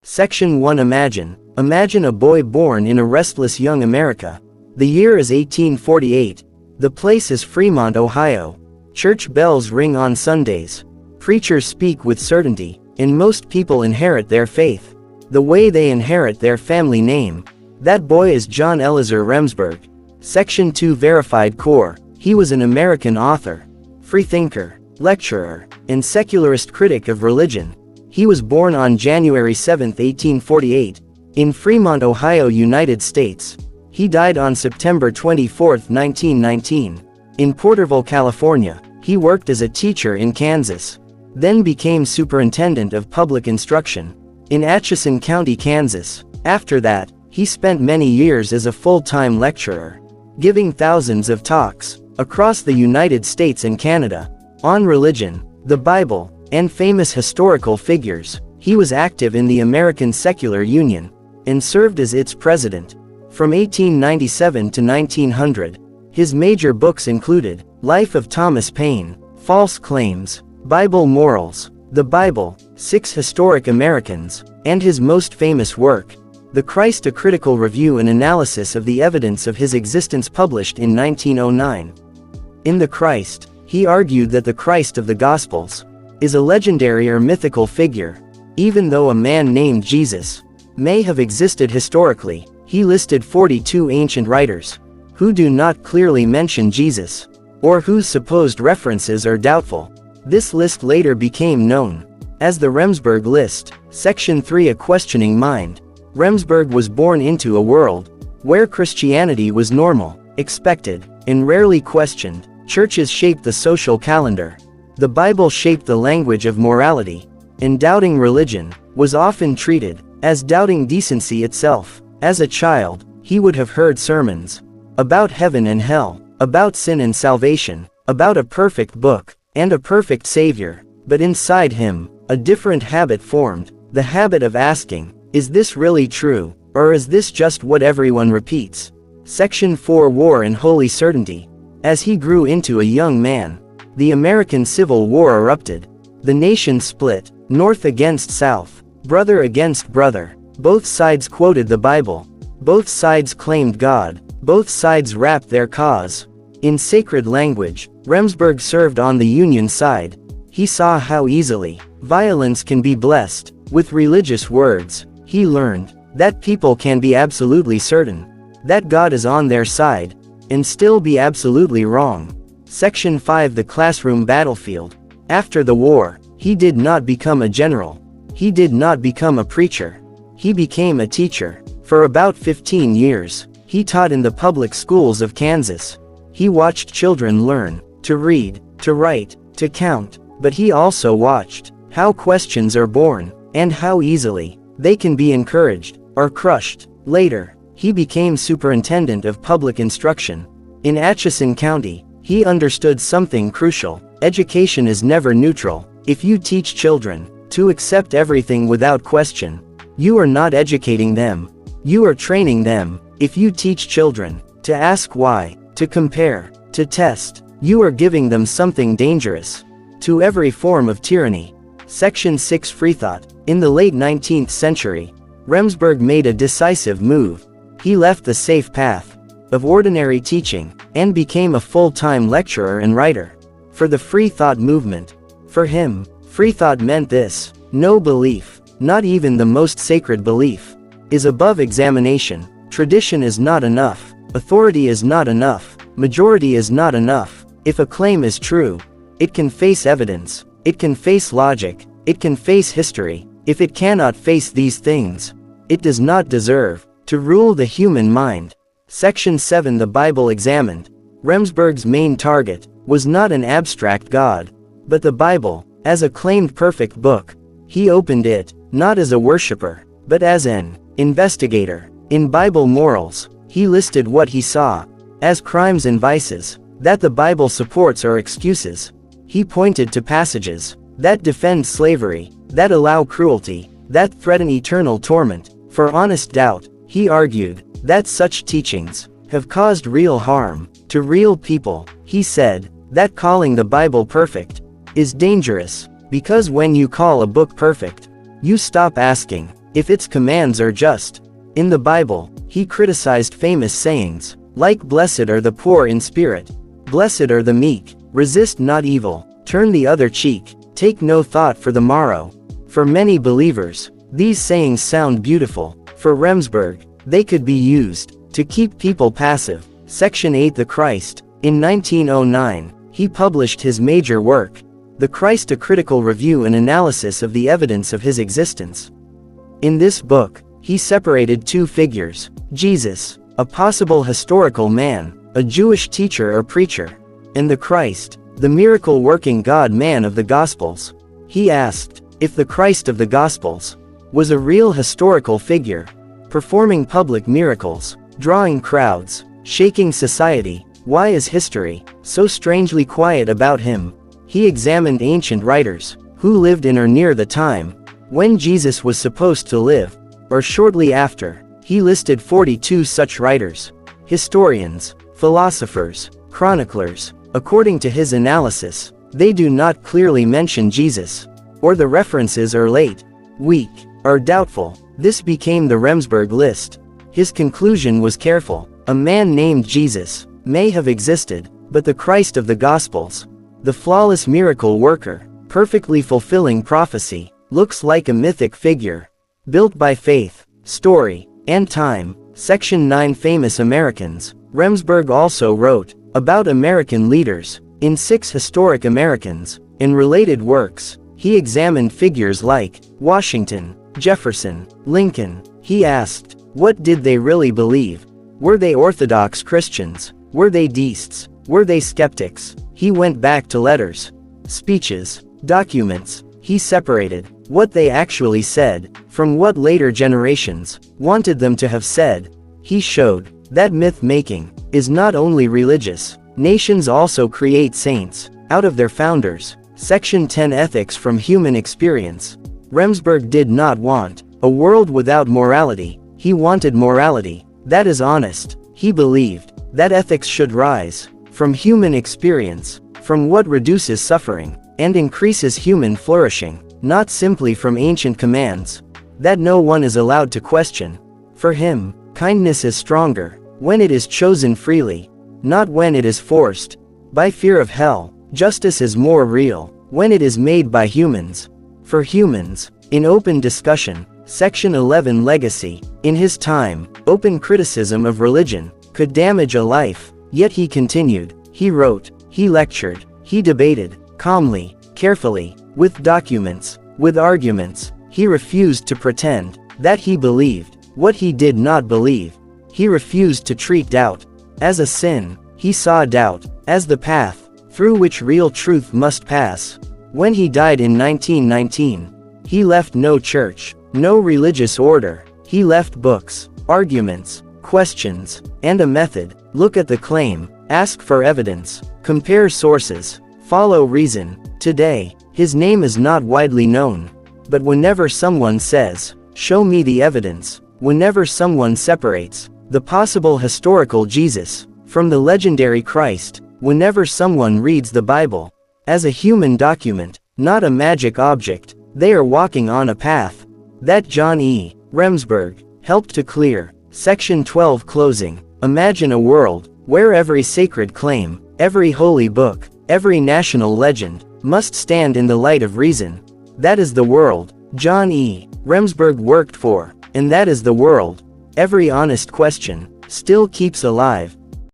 Section 1. Imagine. Imagine a boy born in a restless young America. The year is 1848. The place is Fremont, Ohio. Church bells ring on Sundays. Preachers speak with certainty, and most people inherit their faith the way they inherit their family name. That boy is John Eleazer RemsburgAn. Section 2. Verified core. He was an American author, freethinker, lecturer, and secularist critic of religion. He was born on January 7, 1848, in Fremont, Ohio, United States. He died on September 24, 1919, in Porterville, California. He worked as a teacher in Kansas, then became superintendent of public instruction in Atchison County, Kansas. After that, he spent many years as a full-time lecturer, giving thousands of talks across the United States and Canada on religion, the Bible, and famous historical figures. He was active in the American Secular Union and served as its president from 1897 to 1900. His major books included Life of Thomas Paine, False Claims, Bible Morals, The Bible, Six Historic Americans, and his most famous work, The Christ, a critical review and analysis of the evidence of his existence, published in 1909. In The Christ, he argued that the Christ of the Gospels is a legendary or mythical figure. Even though a man named Jesus may have existed historically, he listed 42 ancient writers who do not clearly mention Jesus, or whose supposed references are doubtful. This list later became known as the Remsburg list. Section 3. A questioning mind. Remsburg was born into a world where Christianity was normal, expected, and rarely questioned. Churches shaped the social calendar. The Bible shaped the language of morality, and doubting religion was often treated as doubting decency itself. As a child, he would have heard sermons about heaven and hell, about sin and salvation, about a perfect book and a perfect Savior. But inside him, a different habit formed, the habit of asking, is this really true, or is this just what everyone repeats? Section 4. War and holy certainty. As he grew into a young man, the American Civil War erupted. The nation split, North against South, brother against brother. Both sides quoted the Bible. Both sides claimed God. Both sides wrapped their cause in sacred language. Remsburg served on the Union side. He saw how easily violence can be blessed with religious words. He learned that people can be absolutely certain that God is on their side and still be absolutely wrong. Section 5. The classroom battlefield. After the war, he did not become a general. He did not become a preacher. He became a teacher. For about 15 years, he taught in the public schools of Kansas. He watched children learn to read, to write, to count, but he also watched how questions are born and how easily they can be encouraged or crushed. Later, he became superintendent of public instruction in Atchison County. He understood something crucial. Education is never neutral. If you teach children to accept everything without question, you are not educating them. You are training them. If you teach children to ask why, to compare, to test, you are giving them something dangerous to every form of tyranny. Section 6. Freethought. In the late 19th century, Remsburg made a decisive move. He left the safe path of ordinary teaching and became a full-time lecturer and writer for the Freethought movement. For him, Freethought meant this: no belief, not even the most sacred belief, is above examination. Tradition is not enough. Authority is not enough. Majority is not enough. If a claim is true, it can face evidence. It can face logic. It can face history. If it cannot face these things, it does not deserve to rule the human mind. Section 7. The Bible examined. Remsburg's main target was not an abstract God, but the Bible, as a claimed perfect book. He opened it, not as a worshiper, but as an investigator. In Bible Morals, he listed what he saw as crimes and vices that the Bible supports or excuses. He pointed to passages that defend slavery, that allow cruelty, that threaten eternal torment. For honest doubt, he argued that such teachings have caused real harm to real people. He said that calling the Bible perfect is dangerous, because when you call a book perfect, you stop asking, if its commands are just. In the Bible, he criticized famous sayings, like "Blessed are the poor in spirit," "Blessed are the meek," "Resist not evil," "Turn the other cheek," "Take no thought for the morrow." For many believers, these sayings sound beautiful. For Remsburg, they could be used to keep people passive. Section 8. The Christ. In 1909, he published his major work, The Christ, a critical review and analysis of the evidence of his existence. In this book, he separated two figures: Jesus, a possible historical man, a Jewish teacher or preacher, and the Christ, the miracle-working God-man of the Gospels. He asked if the Christ of the Gospels was a real historical figure, performing public miracles, drawing crowds, shaking society. Why is history so strangely quiet about him? He examined ancient writers who lived in or near the time when Jesus was supposed to live, or shortly after. He listed 42 such writers: historians, philosophers, chroniclers. According to his analysis, they do not clearly mention Jesus, or the references are late, weak, or doubtful. This became the Remsburg list. His conclusion was careful. A man named Jesus may have existed, but the Christ of the Gospels, the flawless miracle worker, perfectly fulfilling prophecy, looks like a mythic figure, built by faith, story, and time. Section 9. Famous Americans. Remsburg also wrote about American leaders in 6 Historic Americans. In related works, he examined figures like Washington, Jefferson, Lincoln. He asked, what did they really believe? Were they Orthodox Christians? Were they deists? Were they skeptics? He went back to letters, speeches, documents. He separated what they actually said from what later generations wanted them to have said. He showed that myth-making is not only religious. Nations also create saints out of their founders. Section 10. Ethics from human experience. Remsburg did not want a world without morality. He wanted morality that is honest. He believed that ethics should rise from human experience, from what reduces suffering and increases human flourishing, not simply from ancient commands that no one is allowed to question. For him, kindness is stronger when it is chosen freely, not when it is forced by fear of hell. Justice is more real when it is made by humans, for humans. In open discussion. Section 11. Legacy. In his time, open criticism of religion could damage a life, yet he continued. He wrote, he lectured, he debated, calmly, carefully, with documents, with arguments. He refused to pretend that he believed what he did not believe. He refused to treat doubt as a sin. He saw doubt as the path through which real truth must pass. When he died in 1919, he left no church, no religious order. He left books, arguments, questions, and a method. Look at the claim, ask for evidence, compare sources, follow reason. Today, his name is not widely known. But whenever someone says, show me the evidence, whenever someone separates the possible historical Jesus from the legendary Christ, whenever someone reads the Bible as a human document, not a magic object, they are walking on a path that John E. Remsburg helped to clear. Section 12. Closing. Imagine a world where every sacred claim, every holy book, every national legend must stand in the light of reason. That is the world John E. Remsburg worked for, and that is the world every honest question still keeps alive.